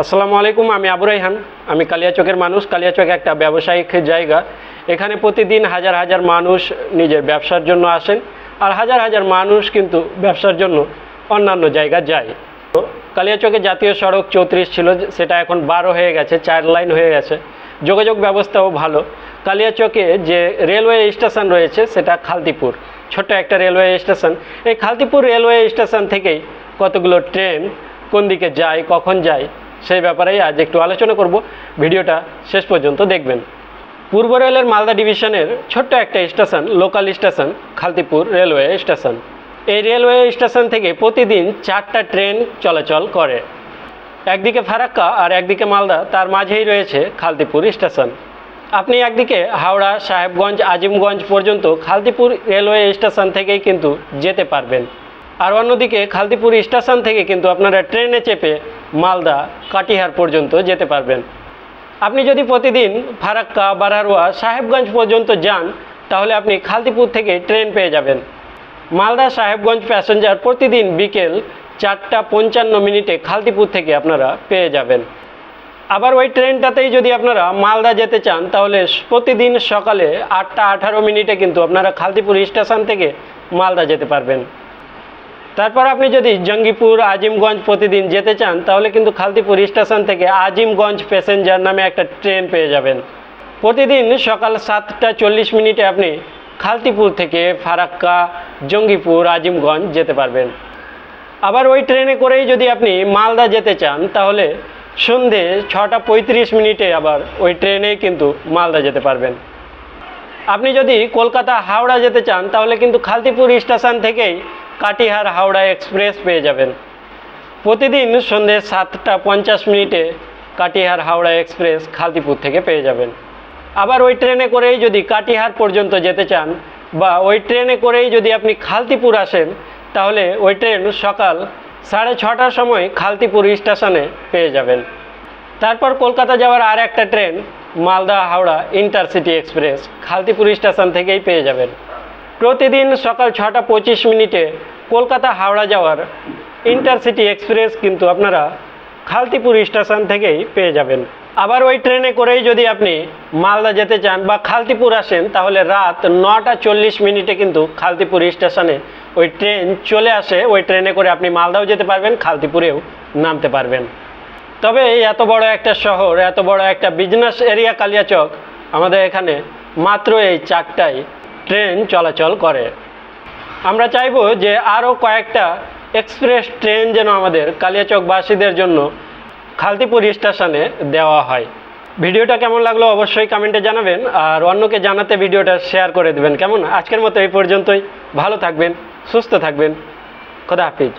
আসসালামু আলাইকুম। আমি আবু রাইহান। আমি কালিয়াচকের মানুষ। কালিয়াচক একটা ব্যবসায়িক জায়গা। এখানে প্রতিদিন হাজার হাজার মানুষ নিজের ব্যবসার জন্য আসেন, আর হাজার হাজার মানুষ কিন্তু ব্যবসার জন্য অন্যান্য জায়গা যায়। তো কালিয়াচকে জাতীয় সড়ক 34 ছিল, সেটা এখন 12 হয়ে গেছে, 4 লাইন হয়ে গেছে। যোগাযোগ ব্যবস্থাও ভালো। কালিয়াচকে যে রেলওয়ে স্টেশন রয়েছে সেটা খালতিপুর, ছোট্ট একটা রেলওয়ে স্টেশন। এই খালতিপুর রেলওয়ে স্টেশন থেকেই কতগুলো ট্রেন কোন দিকে যায়, কখন যায়, সেই ব্যাপারেই আজ একটু আলোচনা করব। ভিডিওটা শেষ পর্যন্ত দেখবেন। পূর্ব রেলের মালদা ডিভিশনের ছোট্ট একটা station, local station Khaltipur railway station. এই রেলওয়ে স্টেশন থেকে প্রতিদিন 4টা ট্রেন চলাচল করে। একদিকে ফারাক্কা আর একদিকে মালদা, তার মাঝেই রয়েছে খালতিপুর স্টেশন। আপনি একদিকে হাওড়া, সাহেবগঞ্জ, আজিমগঞ্জ পর্যন্ত খালতিপুর রেলওয়ে স্টেশন থেকেই কিন্তু যেতে পারবেন। আর অন্যদিকে খালতিপুর স্টেশন থেকে কিন্তু আপনারা ট্রেনে চেপে মালদা, কাটিহার পর্যন্ত যেতে পারবেন। আপনি যদি প্রতিদিন ফারাক্কা, বারহারোয়া, সাহেবগঞ্জ পর্যন্ত যান তাহলে আপনি খালতিপুর থেকে ট্রেন পেয়ে যাবেন। মালদা সাহেবগঞ্জ প্যাসেঞ্জার প্রতিদিন বিকেল 4:55 খালতিপুর থেকে আপনারা পেয়ে যাবেন। আবার ওই ট্রেনটাতেই যদি আপনারা মালদা যেতে চান তাহলে প্রতিদিন সকালে 8:18 কিন্তু আপনারা খালতিপুর স্টেশন থেকে মালদা যেতে পারবেন। তারপর আপনি যদি জঙ্গিপুর, আজিমগঞ্জ প্রতিদিন যেতে চান তাহলে কিন্তু খালতিপুর স্টেশন থেকে আজিমগঞ্জ প্যাসেঞ্জার নামে একটা ট্রেন পেয়ে যাবেন। প্রতিদিন সকাল 7:40 আপনি খালতিপুর থেকে ফারাক্কা, জঙ্গিপুর, আজিমগঞ্জ যেতে পারবেন। আবার ওই ট্রেনে করেই যদি আপনি মালদা যেতে চান তাহলে সন্ধে 6:35 আবার ওই ট্রেনেই কিন্তু মালদা যেতে পারবেন। আপনি যদি কলকাতা, হাওড়া যেতে চান তাহলে কিন্তু খালতিপুর স্টেশন থেকেই কাটিহার হাওড়া এক্সপ্রেস পেয়ে যাবেন। প্রতিদিন সন্ধে 7:50 কাটিহার হাওড়া এক্সপ্রেস খালতিপুর থেকে পেয়ে যাবেন। আবার ওই ট্রেনে করেই যদি কাটিহার পর্যন্ত যেতে চান বা ওই ট্রেনে করেই যদি আপনি খালতিপুর আসেন তাহলে ওই ট্রেন সকাল 6:30টার সময় খালতিপুর স্টেশনে পেয়ে যাবেন। তারপর কলকাতা যাওয়ার আর একটা train Malda Howrah intercity express Khaltipur station থেকেই পেয়ে যাবেন। প্রতিদিন সকাল 6:25 কলকাতা হাওড়া যাওয়ার ইন্টারসিটি এক্সপ্রেস কিন্তু আপনারা খালতিপুর স্টেশন থেকেই পেয়ে যাবেন। আবার ওই ট্রেনে করেই যদি আপনি মালদা যেতে চান বা খালতিপুর আসেন তাহলে রাত 9:40 কিন্তু খালতিপুর স্টেশনে ওই ট্রেন চলে আসে। ওই ট্রেনে করে আপনি মালদাও যেতে পারবেন, খালতিপুরেও নামতে পারবেন। তবে এত বড় একটা শহর, এত বড় একটা বিজনেস এরিয়া কালিয়াচক, আমাদের এখানে মাত্র এই 4টাই ট্রেন চলাচল করে। আমরা চাইব যে আরও কয়েকটা এক্সপ্রেস ট্রেন যেন আমাদের কালিয়াচকবাসীদের জন্য খালতিপুর স্টেশনে দেওয়া হয়। ভিডিওটা কেমন লাগলো অবশ্যই কমেন্টে জানাবেন, আর অন্যকে জানাতে ভিডিওটা শেয়ার করে দেবেন। কেমন? আজকের মতো এই পর্যন্তই। ভালো থাকবেন, সুস্থ থাকবেন। খোদা হাফিজ।